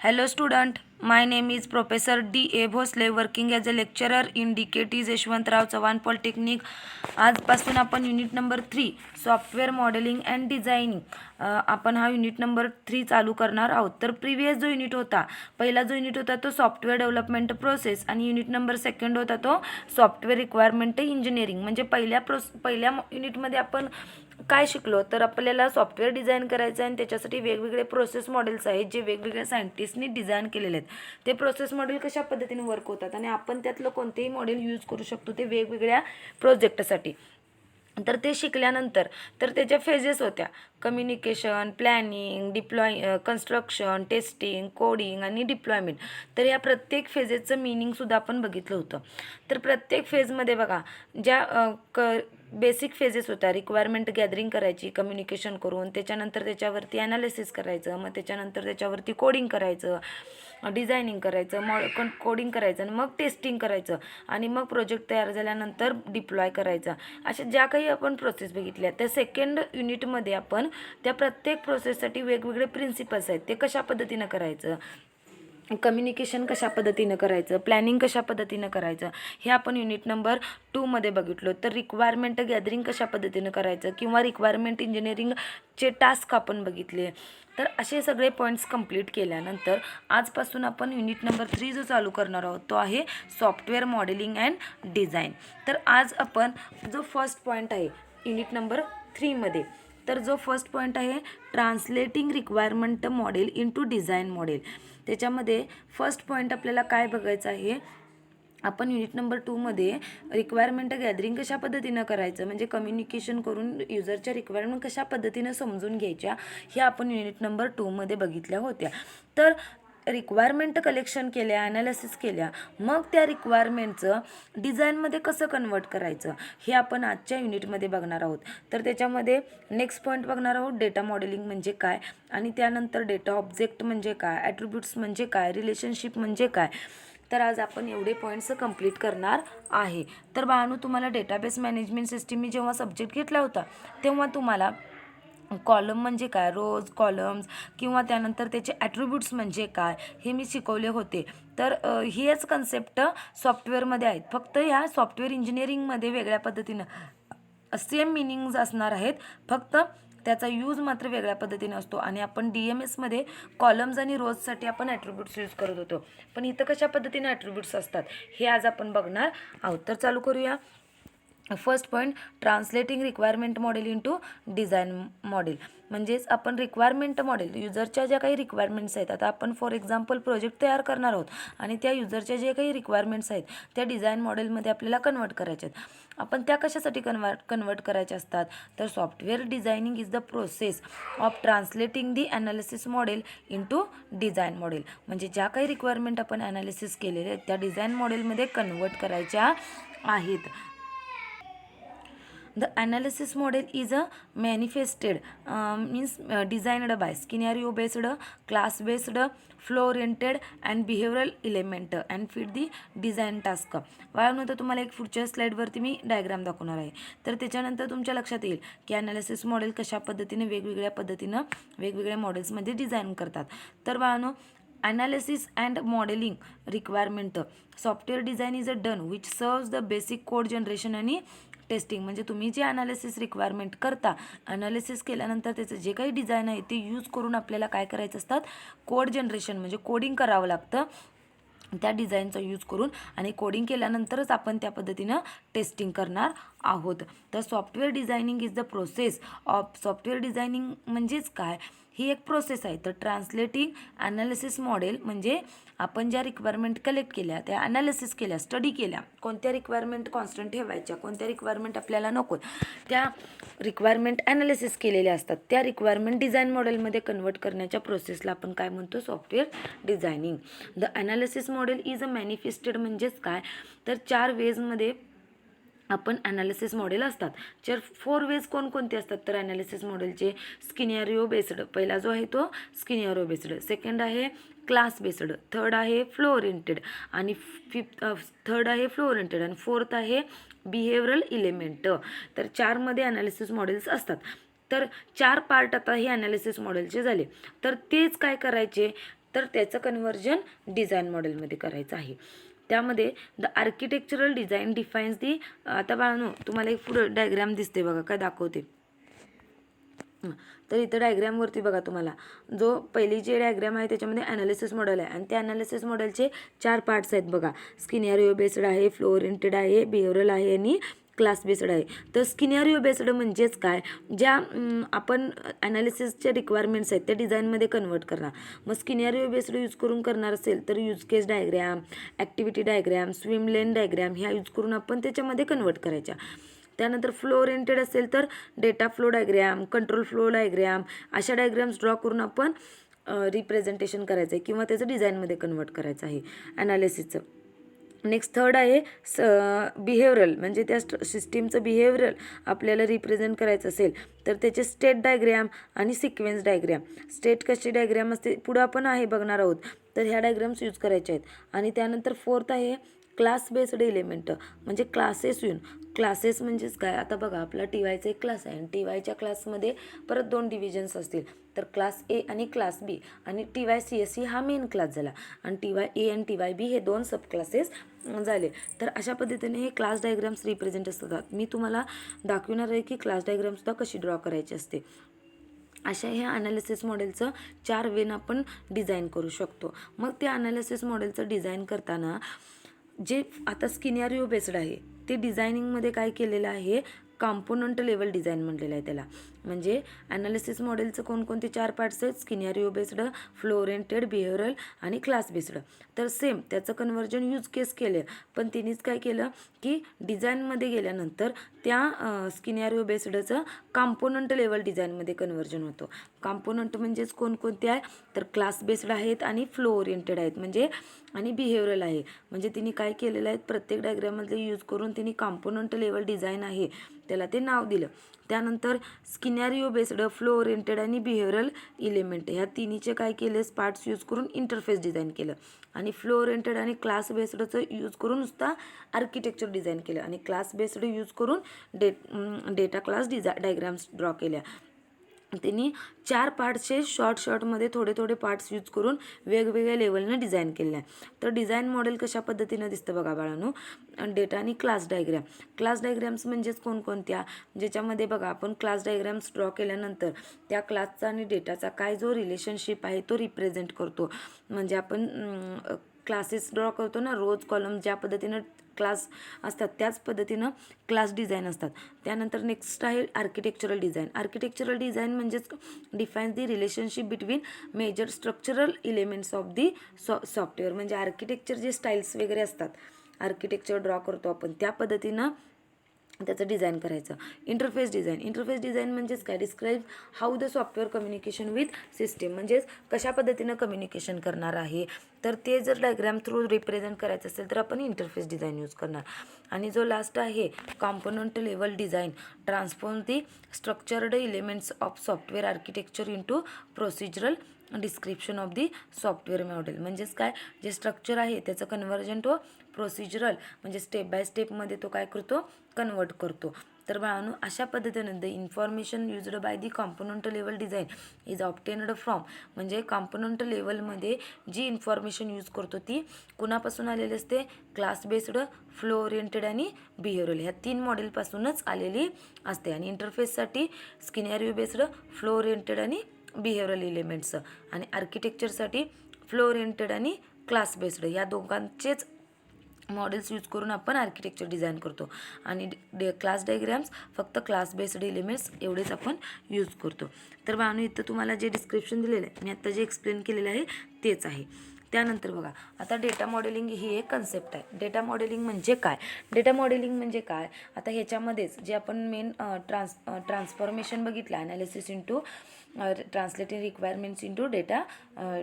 Hello student, my name is Professor D.A. Bhosle working as a lecturer in DKT Yashwantrao Chavan polytechnic. आजपासून आपण unit number 3 software modelling and designing आपण हा unit number 3 चालू करणार आहोत. तर प्रिव्हियस जो युनिट होता, पहिला जो युनिट होता तो सॉफ्टवेअर डेव्हलपमेंट प्रोसेस आणि युनिट नंबर सेकंड होता तो सॉफ्टवेअर रिक्वायरमेंट इंजिनिअरिंग. म्हणजे पहिल्या युनिटमध्ये आपण काय शिकलो तर आपल्याला सॉफ्टवेअर डिझाईन करायचं आहे आणि त्याच्यासाठी वेगवेगळे प्रोसेस मॉडेल्स आहेत जे वेगवेगळ्या सायंटिस्टनी डिझाईन केलेले आहेत. ते प्रोसेस मॉडेल कशा पद्धतीने वर्क होतात आणि आपण त्यातलं कोणतेही मॉडेल यूज करू शकतो ते वेगवेगळ्या प्रोजेक्टसाठी. तर ते शिकल्यानंतर तर त्याच्या फेजेस होत्या: communication, planning, construction, testing, coding आणि डिप्लॉयमेंट. तर या प्रत्येक फेजेसचं मिनिंगसुद्धा आपण बघितलं होतं. तर प्रत्येक फेजमध्ये बघा ज्या बेसिक फेजेस होत्या, रिक्वायरमेंट गॅदरिंग करायची कम्युनिकेशन करून, त्याच्यानंतर त्याच्यावरती ॲनालिसिस करायचं, मग त्याच्यानंतर त्याच्यावरती कोडिंग करायचं, डिझायनिंग करायचं, कोडिंग करायचं आणि मग टेस्टिंग करायचं आणि मग प्रोजेक्ट तयार झाल्यानंतर डिप्लॉय करायचा. अशा ज्या काही आपण प्रोसेस बघितल्या त्या सेकंड युनिटमध्ये आपण त्या प्रत्येक प्रोसेससाठी वेगवेगळे प्रिन्सिपल्स आहेत ते कशा पद्धतीनं करायचं, कम्युनिकेशन कशा पद्धतीनं करायचं, प्लॅनिंग कशा पद्धतीनं करायचं हे आपण युनिट नंबर 2मध्ये बघितलो. तर रिक्वायरमेंट गॅदरिंग कशा पद्धतीनं करायचं किंवा रिक्वायरमेंट इंजिनिअरिंगचे टास्क आपण बघितले. तर असे सगळे पॉईंट्स कंप्लीट केल्यानंतर आजपासून आपण युनिट नंबर 3 जो चालू करणार आहोत तो आहे सॉफ्टवेअर मॉडेलिंग अँड डिझाईन. तर आज आपण जो फर्स्ट पॉईंट आहे युनिट नंबर 3मध्ये, तर जो फर्स्ट पॉईंट आहे translating requirement model into design model. त्याच्यामध्ये फर्स्ट पॉईंट आपल्याला काय बघायचं आहे, आपण युनिट नंबर 2मध्ये रिक्वायरमेंट गॅदरिंग कशा पद्धतीनं करायचं म्हणजे कम्युनिकेशन करून युजरच्या रिक्वायरमेंट कशा पद्धतीनं समजून घ्यायच्या हे आपण युनिट नंबर 2मध्ये बघितल्या होत्या. तर रिक्वायरमेंट कलेक्शन केल्या, ॲनालिसिस केल्या, मग त्या रिक्वायरमेंटचं डिझाईनमध्ये कसं कन्वर्ट करायचं हे आपण आजच्या युनिटमध्ये बघणार आहोत. तर त्याच्यामध्ये नेक्स्ट पॉईंट बघणार आहोत डेटा मॉडेलिंग म्हणजे काय आणि त्यानंतर डेटा ऑब्जेक्ट म्हणजे काय, ॲट्रिब्यूट्स म्हणजे काय, रिलेशनशिप म्हणजे काय. तर आज आपण एवढे पॉईंट्स कंप्लीट करणार आहे. तर बाळांनो, तुम्हाला डेटाबेस मॅनेजमेंट सिस्टीम मी जेव्हा सब्जेक्ट घेतला होता तेव्हा तुम्हाला कॉलम म्हणजे काय, रोज, कॉलम्स किंवा त्यानंतर त्याचे ॲट्रिब्यूट्स म्हणजे काय हे मी शिकवले होते. तर हेच कन्सेप्ट सॉफ्टवेअरमध्ये आहेत, फक्त ह्या सॉफ्टवेअर इंजिनिअरिंगमध्ये वेगळ्या पद्धतीनं सेम मिनिंग्ज असणार आहेत, फक्त त्याचा यूज मात्र वेगळ्या पद्धतीने असतो. आणि आपण DMSमध्ये कॉलम्स आणि रोजसाठी आपण ॲट्रिब्यूट्स यूज करत होतो, पण इथं कशा पद्धतीने ॲट्रिब्यूट्स असतात हे आज आपण बघणार आहोत. तर चालू करूया. First point translating requirement model into design model. म्हणजेच आपण रिक्वायरमेंट मॉडेल युजरच्या ज्या काही रिक्वायरमेंट्स आहेत, आता आपण फॉर एक्झाम्पल प्रोजेक्ट तयार करणार आहोत आणि त्या युजरच्या जे काही रिक्वायरमेंट्स आहेत त्या डिझाईन मॉडेलमध्ये आपल्याला कन्वर्ट करायच्या आहेत. आपण त्या कशासाठी कन्वर्ट करायच्या असतात तर software designing is the process of translating the analysis model into design model. म्हणजे ज्या काही रिक्वायरमेंट आपण ॲनालिसिस केलेले आहेत त्या डिझाईन मॉडेलमध्ये कन्वर्ट करायच्या आहेत. The analysis model is a manifested designed by scenario-based, class-based, flow-oriented and behavioral element and fit the design task. त्यानंतर तुम्हाला एक पुढच्या स्लाईडवरती मी डायग्राम दाखवणार आहे. तर त्याच्यानंतर तुमच्या लक्षात येईल की ॲनालिसिस मॉडेल कशा पद्धतीने वेगवेगळ्या पद्धतीनं वेगवेगळ्या मॉडेल्समध्ये डिझाईन करतात. तर बाळांनो, analysis and modeling requirement software design is a done which serves the basic code generation आणि टेस्टिंग. म्हणजे तुम्ही जे ॲनालिसिस रिक्वायरमेंट करता, ॲनालिसिस केल्यानंतर त्याचं जे काही डिझाईन आहे ते यूज करून आपल्याला काय करायचं असतात, कोड जनरेशन म्हणजे कोडिंग करावं लागतं त्या डिझाईनचा यूज करून, आणि कोडिंग केल्यानंतरच आपण त्या पद्धतीनं टेस्टिंग करणार आहोत. तर software designing is the process of software designing म्हणजेच काय, ही एक प्रोसेस आहे. तर ट्रान्सलेटिंग ॲनालिसिस मॉडेल म्हणजे आपण ज्या रिक्वायरमेंट कलेक्ट केल्या, त्या ॲनालिसिस केल्या, स्टडी केल्या, कोणत्या रिक्वायरमेंट कॉन्स्टंट ठेवायच्या, कोणत्या रिक्वायरमेंट आपल्याला नको, त्या रिक्वायरमेंट ॲनालिसिस केलेल्या असतात, त्या रिक्वायरमेंट डिझाईन मॉडेलमध्ये कन्वर्ट करण्याच्या प्रोसेसला आपण काय म्हणतो, software designing. The analysis model is a manifested म्हणजेच काय तर 4 वेजमध्ये आपण ॲनालिसिस मॉडेल असतात. 4 वेज कोणकोणते असतात तर ॲनालिसिस मॉडेलचे स्किनियरिओ बेस्ड, पहिला जो आहे तो स्किनियरिओ बेस्ड, सेकंड आहे क्लास बेस्ड, थर्ड आहे फ्लो ओरिएंटेड आणि थर्ड आहे फ्लो ओरिएंटेड आणि फोर्थ आहे बिहेवियरल इलेमेंट. तर 4मध्ये ॲनालिसिस मॉडेल्स असतात. तर 4 पार्ट आता हे ॲनालिसिस मॉडेलचे झाले. तर तेच काय करायचे, तर त्याचं कन्व्हर्जन डिझाईन मॉडेलमध्ये करायचं आहे. त्यामध्ये द आर्किटेक्चरल डिझाईन डिफाईन्स दी, आता बाळांनो तुम्हाला एक पुढं डायग्राम दिसते बघा, काय दाखवते. तर इथं डायग्रामवरती बघा तुम्हाला जो पहिली जे डायग्राम आहे त्याच्यामध्ये ॲनालिसिस मॉडेल आहे आणि त्या ॲनालिसिस मॉडेलचे 4 पार्ट्स आहेत बघा. स्किनॅरिओ बेस्ड आहे, फ्लो ओरिएंटेड आहे, बिहेवियरल आहे आणि क्लास बेस्ड आहे. तर स्किनॅरिओ बेस्ड म्हणजेच काय, ज्या आपण ॲनालिसिसचे रिक्वायरमेंट्स आहेत त्या डिझाईनमध्ये कन्वर्ट करणार. मग स्किनॅरिओ बेस्ड यूज करून करणार असेल तर यूज केस डायग्राम, ॲक्टिव्हिटी डायग्राम, स्विम लेन डायग्राम ह्या यूज करून आपण त्याच्यामध्ये कन्वर्ट करायच्या. त्यानंतर फ्लो ओरिएंटेड असेल तर data flow diagram, control flow diagram अशा डायग्राम्स ड्रॉ करून आपण रिप्रेझेंटेशन करायचं आहे किंवा त्याचं डिझाईनमध्ये कन्वर्ट करायचं आहे ॲनालिसिसचं. नेक्स्ट थर्ड आहे बिहेवियरल, म्हणजे त्या सिस्टीमचं बिहेवियरल आपल्याला रिप्रेझेंट करायचं असेल तर त्याचे स्टेट डायग्राम आणि सिक्वेन्स डायग्राम. स्टेट कशी डायग्राम असते पुढं आपण आहे बघणार आहोत, तर ह्या डायग्राम्स यूज करायचे आहेत. आणि त्यानंतर फोर्थ आहे क्लास बेस्ड एलिमेंट, म्हणजे क्लासेस येऊन. क्लासेस म्हणजेच काय, आता बघा आपला टी वायचा एक क्लास आहे आणि टी वायच्या क्लासमध्ये परत 2 डिव्हिजन्स असतील, तर क्लास ए आणि क्लास बी, आणि T Y C S C हा मेन क्लास झाला आणि टी वाय ए आणि टी वाय बी हे 2 सब क्लासेस झाले. तर अशा पद्धतीने हे क्लास डायग्राम्स रिप्रेझेंट असतात. मी तुम्हाला दाखवणार आहे की क्लास डायग्रामसुद्धा कशी ड्रॉ करायची असते. अशा ह्या ॲनालिसिस मॉडेलचं 4 वेन आपण डिझाईन करू शकतो. मग त्या ॲनालिसिस मॉडेलचं डिझाईन करताना जे आता स्किनॅरिओ बेस्ड आहे ते डिझायनिंगमध्ये काय केलेलं आहे, कॉम्पोनंट लेवल डिझाईन म्हटलेलं आहे त्याला. म्हणजे ॲनालिसिस मॉडेलचं कोणकोणते 4 पार्ट्स आहेत, स्किनॅरिओ बेस्ड, फ्लो ओरिएंटेड, बिहेवियरल आणि क्लास बेस्ड. तर सेम त्याचं कन्व्हर्जन यूज केस केलं, पण तिनेच काय केलं की डिझाईनमध्ये गेल्यानंतर त्या स्किनॅरिओ बेस्डचं कॉम्पोनंट लेवल डिझाईनमध्ये कन्व्हर्जन होतं. कॉम्पोनंट म्हणजेच कोणकोणते आहे तर क्लास बेस्ड आहेत आणि फ्लो ओरिएंटेड आहेत, म्हणजे आणि बिहेवियरल आहे. म्हणजे तिने काय केलेलं आहे, प्रत्येक डायग्राममध्ये यूज करून तिने कॉम्पोनंट लेवल डिझाईन आहे त्याला ते नाव दिलं. त्यानंतर स्किनॅरिओ बेस्ड, फ्लो ओरिएंटेड आणि बिहेवियरल इलिमेंट ह्या तिन्हीचे काय केले पार्ट्स यूज करून इंटरफेस डिझाईन केलं. आणि फ्लो ओरिएंटेड आणि क्लास बेस्डचं यूज करून नुसता आर्किटेक्चर डिझाईन केलं आणि क्लास बेस्ड यूज करून डेटा क्लास डायग्राम्स ड्रॉ केल्या. त्यांनी 4 पार्ट्सचे शॉर्टमध्ये थोडे थोडे पार्ट्स यूज करून वेगवेगळ्या लेवलनं डिझाईन केलेलं आहे. तर डिझाईन मॉडेल कशा पद्धतीनं दिसतं बघा बाळांनो, डेटा आणि क्लास डायग्राम. क्लास डायग्राम्स म्हणजेच कोणकोणत्या, ज्याच्यामध्ये बघा आपण क्लास डायग्राम्स ड्रॉ केल्यानंतर त्या क्लासचा आणि डेटाचा काय जो रिलेशनशिप आहे तो रिप्रेझेंट करतो. म्हणजे आपण क्लासेस ड्रॉ करतो ना, रोज कॉलम ज्या पद्धतीनं क्लास असतात त्याच पद्धतीनं क्लास डिझाईन असतात. त्यानंतर नेक्स्ट आहे आर्किटेक्चरल डिझाईन. आर्किटेक्चरल डिझाईन म्हणजेच defines the relationship between major structural elements of the software. म्हणजे आर्किटेक्चर जे स्टाईल्स वगैरे असतात, आर्किटेक्चर ड्रॉ करतो आपण त्या पद्धतीनं त्याचं डिझाईन करायचं. इंटरफेस डिझाईन म्हणजेच काय, describe how the software communication with system. म्हणजेच कशा पद्धतीनं कम्युनिकेशन करणार आहे, तर ते जर डायग्राम थ्रू रिप्रेझेंट करायचं असेल तर आपण इंटरफेस डिझाईन यूज करणार. आणि जो लास्ट आहे component level design, transform the structured elements of software architecture into procedural description of the software model. म्हणजेच काय, जे स्ट्रक्चर आहे त्याचं कन्व्हर्जन तो प्रोसिजरल म्हणजे स्टेप बाय स्टेपमध्ये तो काय करतो, कन्वर्ट करतो. तर बाळांनो अशा पद्धतीनं the information used by the component level design is obtained from, म्हणजे कॉम्पोनंट लेवलमध्ये जी इन्फॉर्मेशन यूज करतो ती कुणापासून आलेली असते, क्लास बेस्ड, फ्लो ओरिएंटेड आणि बिहेवियरल ह्या 3 मॉडेलपासूनच आलेली असते. आणि इंटरफेससाठी स्किनॅरिओ बेस्ड, फ्लो ओरिएंटेड आणि बिहेवियरल एलिमेंट्स, आणि आर्किटेक्चरसाठी फ्लो ओरिएंटेड आणि क्लास बेस्ड या दोघांचेच मॉडेल्स यूज करून आपण आर्किटेक्चर डिझाईन करतो. आणि क्लास डायग्राम्स फक्त क्लास बेस्ड एलिमेंट्स एवढेच आपण यूज करतो. तर बाळांनो इथं तुम्हाला जे डिस्क्रिप्शन दिलेलं आहे, मी आत्ता जे एक्सप्लेन केलेलं आहे तेच आहे. त्यानंतर बघा आता डेटा मॉडेलिंग ही एक कन्सेप्ट आहे. डेटा मॉडेलिंग म्हणजे काय, आता ह्याच्यामध्येच जे आपण मेन ट्रान्सफॉर्मेशन बघितलं, analysis into translating requirements into data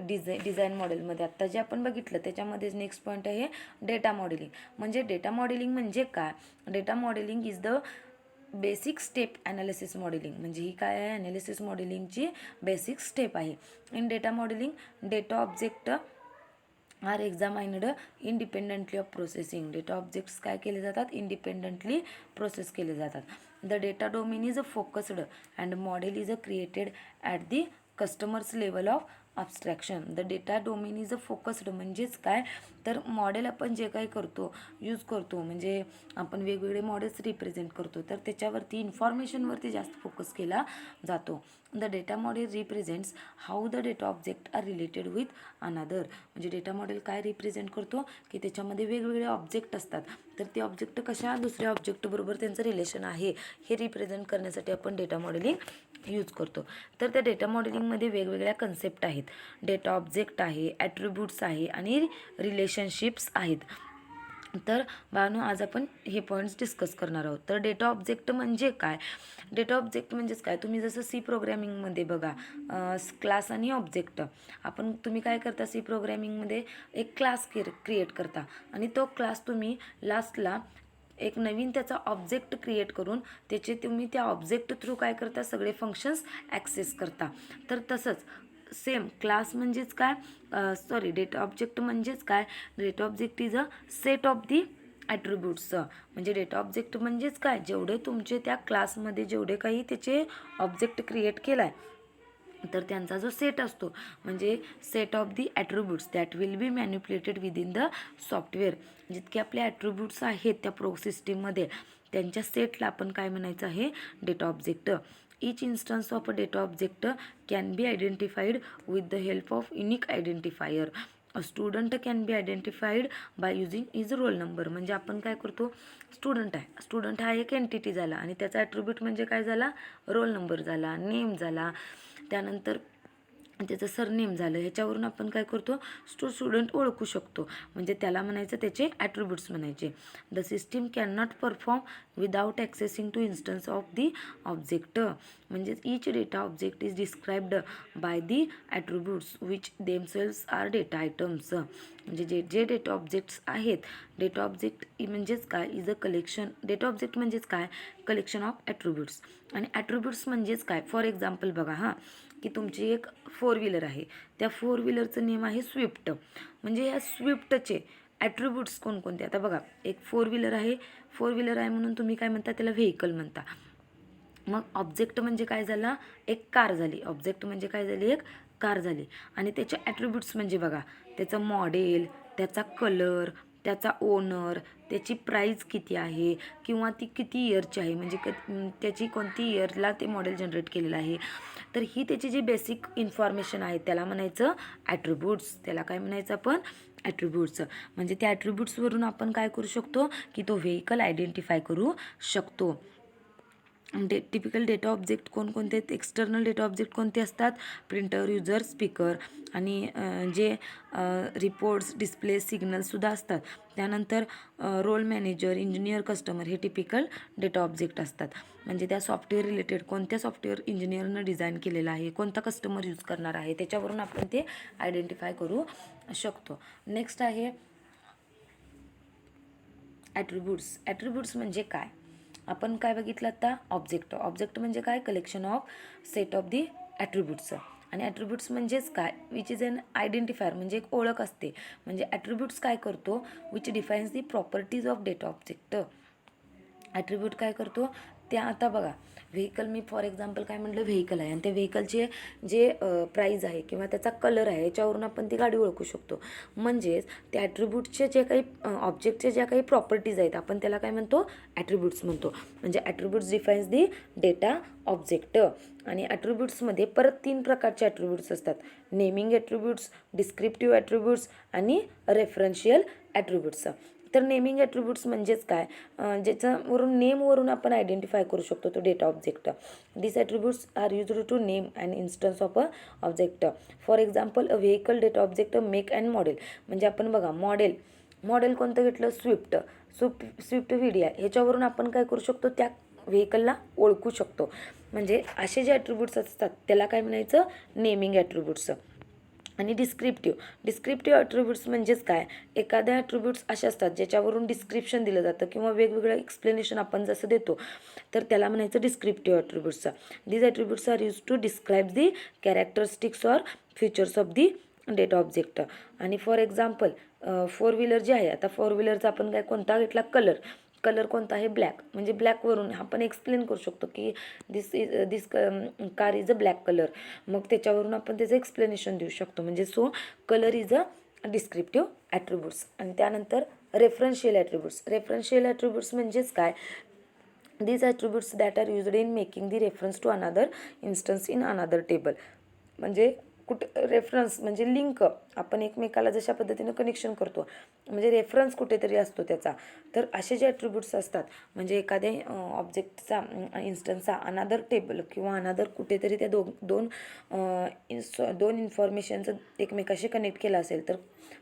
design मॉडेलमध्ये आत्ता जे आपण बघितलं त्याच्यामध्येच नेक्स्ट पॉईंट आहे डेटा मॉडेलिंग. म्हणजे डेटा मॉडेलिंग म्हणजे काय, data modelling is the basic step analysis modelling. म्हणजे ही काय आहे, ॲनालिसिस मॉडेलिंगची बेसिक स्टेप आहे. In data modelling data object are examined independently of processing. Data objects काय केले जातात, इंडिपेंडंटली प्रोसेस केले जातात. The data domain is a focused and model is a created at the customers level of abstraction. The data domain is a focused म्हणजेच काय तर model आपण जे काही करतो यूज करतो म्हणजे आपण वेगवेगळे मॉडेल्स रिप्रेझेंट करतो तर त्याच्यावरती इन्फॉर्मेशनवरती जास्त फोकस केला जातो. The data model represents how the data object are related with another. म्हणजे डेटा मॉडेल काय रिप्रेझेंट करतो की त्याच्यामध्ये वेगवेगळे ऑब्जेक्ट असतात तर ते ऑब्जेक्ट कशा दुसऱ्या ऑब्जेक्टबरोबर त्यांचं रिलेशन आहे हे रिप्रेझेंट करण्यासाठी आपण डेटा मॉडेलिंग यूज करतो. तर त्या डेटा मॉडेलिंगमध्ये वेगवेगळ्या कन्सेप्ट आहेत. डेटा ऑब्जेक्ट आहे, ॲट्रिब्यूट्स आहे आणि रिलेशनशिप्स आहेत. तर बाळांनो आज आपण हे पॉईंट्स डिस्कस करणार आहोत. तर डेटा ऑब्जेक्ट म्हणजे काय? डेटा ऑब्जेक्ट म्हणजेच काय तुम्ही जसं सी प्रोग्रॅमिंगमध्ये बघा क्लास आणि ऑब्जेक्ट तुम्ही काय करता सी प्रोग्रॅमिंगमध्ये एक क्लास क्रिएट करता आणि तो क्लास तुम्ही लास्टला एक नवीन त्याचा ऑब्जेक्ट क्रिएट करून त्याचे तुम्ही त्या ऑब्जेक्ट थ्रू काय करता सगळे फंक्शन्स ॲक्सेस करता. तर तसंच सेम क्लास म्हणजेच काय डेटा ऑब्जेक्ट म्हणजेच काय data object is a set of the attributes. म्हणजे डेटा ऑब्जेक्ट म्हणजेच काय जेवढे तुमचे त्या क्लासमध्ये जेवढे काही त्याचे ऑब्जेक्ट क्रिएट केला आहे तर त्यांचा जो सेट असतो म्हणजे set of the attributes that will be manipulated within the software. जितके आपले ॲट्रिब्यूट्स आहेत त्या सिस्टीममध्ये त्यांच्या सेटला आपण काय म्हणायचं आहे data object. Each instance of a data object can be identified with the help of unique identifier. A student can be identified by using his roll number. म्हणजे आपण काय करतो स्टुडंट हा एक एंटिटी झाला आणि त्याचा ॲट्रिब्यूट म्हणजे काय झाला रोल नंबर झाला, नेम झाला, त्यानंतर त्याचं सरनेम झालं. ह्याच्यावरून आपण काय करतो स्टुडंट ओळखू शकतो म्हणजे त्याला म्हणायचं त्याचे ॲट्रिब्यूट्स म्हणायचे. The system can not perform without accessing to instance of the object. म्हणजे each data object is described by the attributes which themselves are data items. म्हणजे जे डेटा ऑब्जेक्ट्स आहेत डेटा ऑब्जेक्ट म्हणजेच काय is a collection. Data object म्हणजेच काय collection of attributes आणि attributes म्हणजेच काय फॉर एक्झाम्पल बघा की तुमची एक 4 व्हीलर आहे त्या 4 व्हीलरचं नेम आहे स्विफ्ट. म्हणजे या स्विफ्टचे ॲट्रिब्यूट्स कोणकोणते आता बघा एक 4 व्हीलर आहे म्हणून तुम्ही काय म्हणता त्याला व्हेकल म्हणता. मग ऑब्जेक्ट म्हणजे काय झाला एक कार झाली. ऑब्जेक्ट म्हणजे काय झाली एक कार झाली आणि त्याचे ॲट्रिब्यूट्स म्हणजे बघा त्याचं मॉडेल, त्याचा कलर, त्याचा ओनर, त्याची प्राईस किती आहे किंवा ती किती इयरची आहे म्हणजे त्याची कोणती इयरला ते मॉडेल जनरेट केलेलं आहे. तर ही त्याची जी बेसिक इन्फॉर्मेशन आहे त्याला म्हणायचं ॲट्रिब्यूट्स. त्याला काय म्हणायचं आपण ॲट्रिब्यूट्स. म्हणजे त्या ॲट्रिब्यूट्सवरून आपण काय करू शकतो की तो व्हेकल आयडेंटिफाय करू शकतो. टिपिकल डेटा ऑब्जेक्ट कोणकोणते आहेत एक्सटर्नल डेटा ऑब्जेक्ट कोणते असतात प्रिंटर, युजर, स्पीकर आणि जे रिपोर्ट्स, डिस्प्ले, सिग्नलसुद्धा असतात. त्यानंतर रोल मॅनेजर, इंजिनियर, कस्टमर हे टिपिकल डेटा ऑब्जेक्ट असतात. म्हणजे त्या सॉफ्टवेअर रिलेटेड कोणत्या सॉफ्टवेअर इंजिनियरनं डिझाईन केलेलं आहे कोणता कस्टमर यूज करणार आहे त्याच्यावरून आपण ते आयडेंटिफाय करू शकतो. नेक्स्ट आहे ॲट्रिब्यूट्स. ॲट्रिब्यूट्स म्हणजे काय आपण काय बघितलं आता ऑब्जेक्ट म्हणजे काय collection of set of the attributes. आणि ॲट्रिब्यूट्स म्हणजेच काय विच इज एन आयडेंटिफायर म्हणजे एक ओळख असते. म्हणजे ॲट्रिब्यूट्स काय करतो which defines the properties of data object. Attribute काय करतो त्या आता बघा व्हेकल मी फॉर एक्झाम्पल काय म्हटलं व्हेकल आहे आणि त्या व्हेकलचे जे प्राईज आहे किंवा त्याचा कलर आहे याच्यावरून आपण ती गाडी ओळखू शकतो. म्हणजेच त्या ॲट्रिब्यूटचे जे काही ऑब्जेक्टचे ज्या काही प्रॉपर्टीज आहेत आपण त्याला काय म्हणतो ॲट्रिब्यूट्स म्हणतो. म्हणजे ॲट्रिब्यूट्स डिफाईन्स दी डेटा ऑब्जेक्ट. आणि ॲट्रिब्यूट्समध्ये परत 3 प्रकारचे ॲट्रिब्यूट्स असतात नेमिंग ॲट्रिब्यूट्स, डिस्क्रिप्टिव्ह ॲट्रिब्यूट्स आणि रेफरन्शियल ॲट्रिब्यूट्स. तर नेमिंग ॲट्रिब्यूट्स म्हणजेच काय ज्याच्यावरून नेमवरून आपण आयडेंटिफाय करू शकतो तो data object. This attributes are used to name and instance of a object. For example a vehicle data object make and model. म्हणजे आपण बघा मॉडेल कोणतं घेतलं स्विफ्ट व्हीडी आहे ह्याच्यावरून आपण काय करू शकतो त्या व्हेकलला ओळखू शकतो. म्हणजे असे जे ॲट्रिब्यूट्स असतात त्याला काय म्हणायचं नेमिंग ॲट्रिब्यूट्स. आणि डिस्क्रिप्टिव्ह ॲट्रिब्यूट्स म्हणजेच काय एखाद्या ॲट्रिब्यूट्स असे असतात ज्याच्यावरून डिस्क्रिप्शन दिलं जातं किंवा वेगवेगळं एक्सप्लेनेशन आपण जसं देतो तर त्याला म्हणायचं descriptive attributes. These attributes are use to describe the characteristics or features of the data object. आणि फॉर एक्झाम्पल 4 व्हीलर जे आहे आता 4 व्हीलरचा आपण काय कोणता घेतला कलर कोणता आहे ब्लॅक, म्हणजे ब्लॅकवरून आपण एक्सप्लेन करू शकतो की this car is a black colour. मग त्याच्यावरून आपण त्याचं एक्सप्लेनेशन देऊ शकतो. म्हणजे so colour is a descriptive attributes. आणि त्यानंतर रेफरन्शियल ॲट्रिब्यूट्स. रेफरन्शियल ॲट्रिब्यूट्स म्हणजेच काय, these attributes that are used in making the reference to another instance in another table. म्हणजे रेफरन्स म्हणजे लिंक, आपण एकमेकाला जशा पद्धतीनं कनेक्शन करतो, म्हणजे रेफरन्स कुठेतरी असतो त्याचा. तर असे जे ॲट्रिब्यूट्स असतात, म्हणजे एखाद्या ऑब्जेक्टचा इन्स्टन्सचा अनादर टेबल किंवा अनादर कुठेतरी त्या दोन इन्फॉर्मेशनचं एकमेकाशी कनेक्ट केलं असेल तर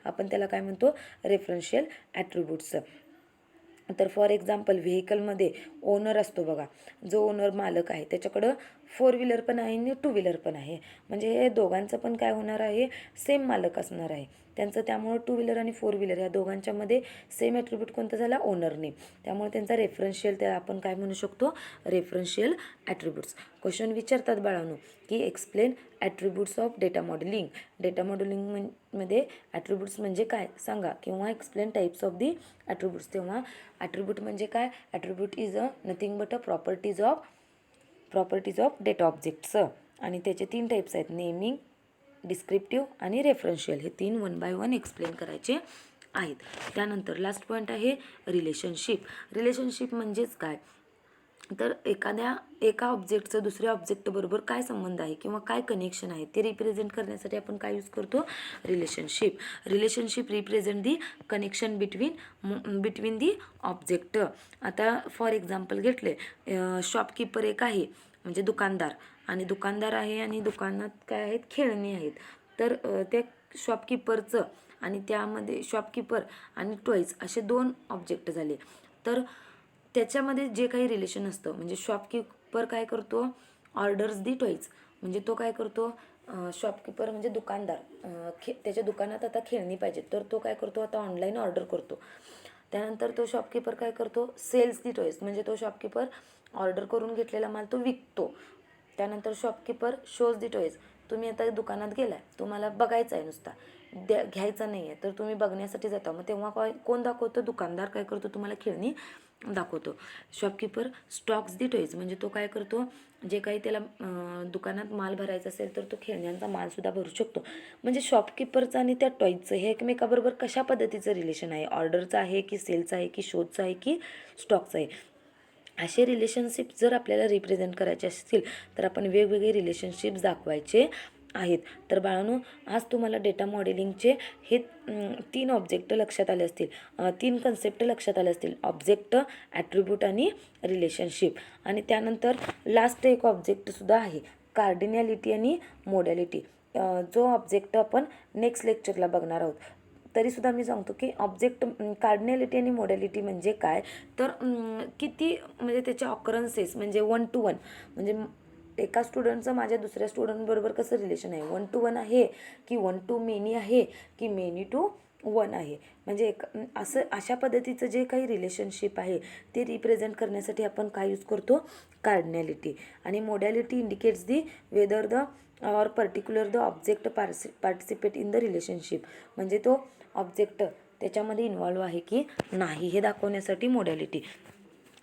आपण त्याला काय म्हणतो, रेफरन्शियल ॲट्रिब्यूट्स. तर फॉर एक्झाम्पल व्हेकलमध्ये ओनर असतो बघा, जो ओनर मालक आहे त्याच्याकडं 4 व्हीलर पण आहे आणि 2 व्हीलर पण आहे. म्हणजे हे दोघांचं पण काय होणार आहे, सेम मालक असणार आहे त्यांचं. त्यामुळं 2 व्हीलर आणि 4 व्हीलर या दोघांच्यामध्ये सेम ॲट्रिब्यूट कोणता झाला, ओनरने. त्यामुळे त्यांचा रेफरन्शियल, त्या आपण काय म्हणू शकतो, रेफरन्शियल ॲट्रिब्यूट्स. क्वेश्चन विचारतात बाळांनो की explain attributes of data modelling. Data modelling मध्ये ॲट्रिब्यूट्स म्हणजे काय सांगा, किंवा explain types of the attributes. तेव्हा ॲट्रिब्यूट म्हणजे काय, attribute is a nothing but a properties of data objects. आणि त्याचे 3 टाईप्स आहेत, नेमिंग, डिस्क्रिप्टिव्ह आणि रेफरन्शियल. हे 3 1 बाय 1 एक्सप्लेन करायचे आहेत. त्यानंतर लास्ट पॉईंट आहे रिलेशनशिप. रिलेशनशिप म्हणजेच काय, तर एका ऑब्जेक्टचं दुसऱ्या ऑब्जेक्टबरोबर काय संबंध आहे किंवा काय कनेक्शन आहे ते रिप्रेझेंट करण्यासाठी आपण काय यूज करतो, relationship. Relationship represent the connection between the object. आता फॉर एक्झाम्पल घेतले, शॉपकीपर एक आहे म्हणजे दुकानदार, आणि दुकानदार आहे आणि दुकानात काय आहेत, खेळणी आहेत. तर त्या शॉपकीपरचं आणि त्यामध्ये शॉपकीपर आणि टॉईज असे 2 ऑब्जेक्ट झाले. तर त्याच्यामध्ये जे काही रिलेशन असतं, म्हणजे शॉपकीपर काय करतो, ऑर्डर्स दी टॉईज. म्हणजे तो काय करतो, शॉपकीपर म्हणजे दुकानदार, त्याच्या दुकानात आता खेळणी पाहिजे, तर तो काय करतो, आता ऑनलाईन ऑर्डर करतो. त्यानंतर तो शॉपकीपर काय करतो, सेल्स दी टॉईज. म्हणजे तो शॉपकीपर ऑर्डर करून घेतलेला माल तो विकतो. त्यानंतर शॉपकीपर शोज दी टॉईज. तुम्ही आता दुकानात गेलाय, तुम्हाला बघायचं आहे नुसता, घ्यायचा नाही आहे, तर तुम्ही बघण्यासाठी जाता. मग तेव्हा कोण दाखवतो, दुकानदार काय करतो, तुम्हाला खेळणी दाखवतो. शॉपकीपर स्टॉक्स दी टॉईज. म्हणजे तो काय करतो, जे काही त्याला दुकानात माल भरायचा असेल तर तो खेळण्यांचा मालसुद्धा भरू शकतो. म्हणजे शॉपकीपरचं आणि त्या टॉईजचं हे एकमेकाबरोबर कशा पद्धतीचं रिलेशन आहे, ऑर्डरचं आहे की सेलचं आहे की शोजचं आहे की स्टॉकचं आहे. असे रिलेशनशिप जर आपल्याला रिप्रेझेंट करायचे असतील तर आपण वेगवेगळे रिलेशनशिप्स दाखवायचे आहेत. तर बाळांनो, आज तुम्हाला डेटा मॉडेलिंगचे हे 3 ऑब्जेक्ट लक्षात आले असतील, 3 कन्सेप्ट लक्षात आले असतील, ऑब्जेक्ट, ॲट्रिब्यूट आणि रिलेशनशिप. आणि त्यानंतर लास्ट एक ऑब्जेक्टसुद्धा आहे, कार्डिनॅलिटी आणि मोडॅलिटी, जो ऑब्जेक्ट आपण नेक्स्ट लेक्चरला बघणार आहोत. तरीसुद्धा मी सांगतो की ऑब्जेक्ट, कार्डिनॅलिटी आणि मोडॅलिटी म्हणजे काय, तर किती म्हणजे त्याचे ऑकरन्सेस, म्हणजे 1 to 1, म्हणजे एका स्टुडंटचं माझ्या दुसऱ्या स्टुडंटबरोबर कसं रिलेशन आहे, 1 to 1 आहे की 1 to many आहे की many to 1 आहे. म्हणजे अशा पद्धतीचं जे काही रिलेशनशिप आहे ते रिप्रेझेंट करण्यासाठी आपण काय यूज करतो, कार्डिनॅलिटी. आणि modality indicates the whether the or particular the object participate in the relationship. म्हणजे तो ऑब्जेक्ट त्याच्यामध्ये इन्व्हॉल्व आहे की नाही हे दाखवण्यासाठी मोडॅलिटी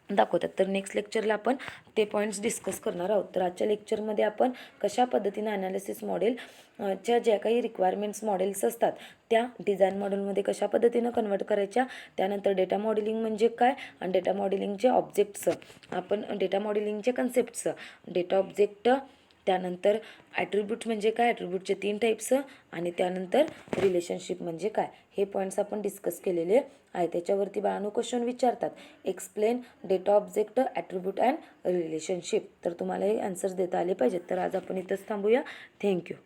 दाखवतात. तर नेक्स्ट लेक्चरला आपण ते पॉईंट्स डिस्कस करणार आहोत. तर आजच्या लेक्चरमध्ये आपण कशा पद्धतीनं ॲनालिसिस मॉडेलच्या ज्या काही रिक्वायरमेंट्स मॉडेल्स असतात त्या डिझाईन मॉडेलमध्ये कशा पद्धतीनं कन्वर्ट करायच्या, त्यानंतर डेटा मॉडेलिंग म्हणजे काय आणि डेटा मॉडेलिंगचे ऑब्जेक्ट्स, आपण डेटा मॉडेलिंगचे कन्सेप्ट्स, डेटा ऑब्जेक्ट, त्यानंतर ॲट्रिब्यूट म्हणजे काय, ॲट्रिब्यूटचे 3 टाईप्स, आणि त्यानंतर रिलेशनशिप म्हणजे काय, हे पॉईंट्स आपण डिस्कस केलेले आहे. त्याच्यावरती बाळांनो क्वेश्चन विचारतात, explain data object, attribute and relationship. तर तुम्हाला हे आन्सर्स देता आले पाहिजेत. तर आज आपण इथंच थांबूया. थँक्यू.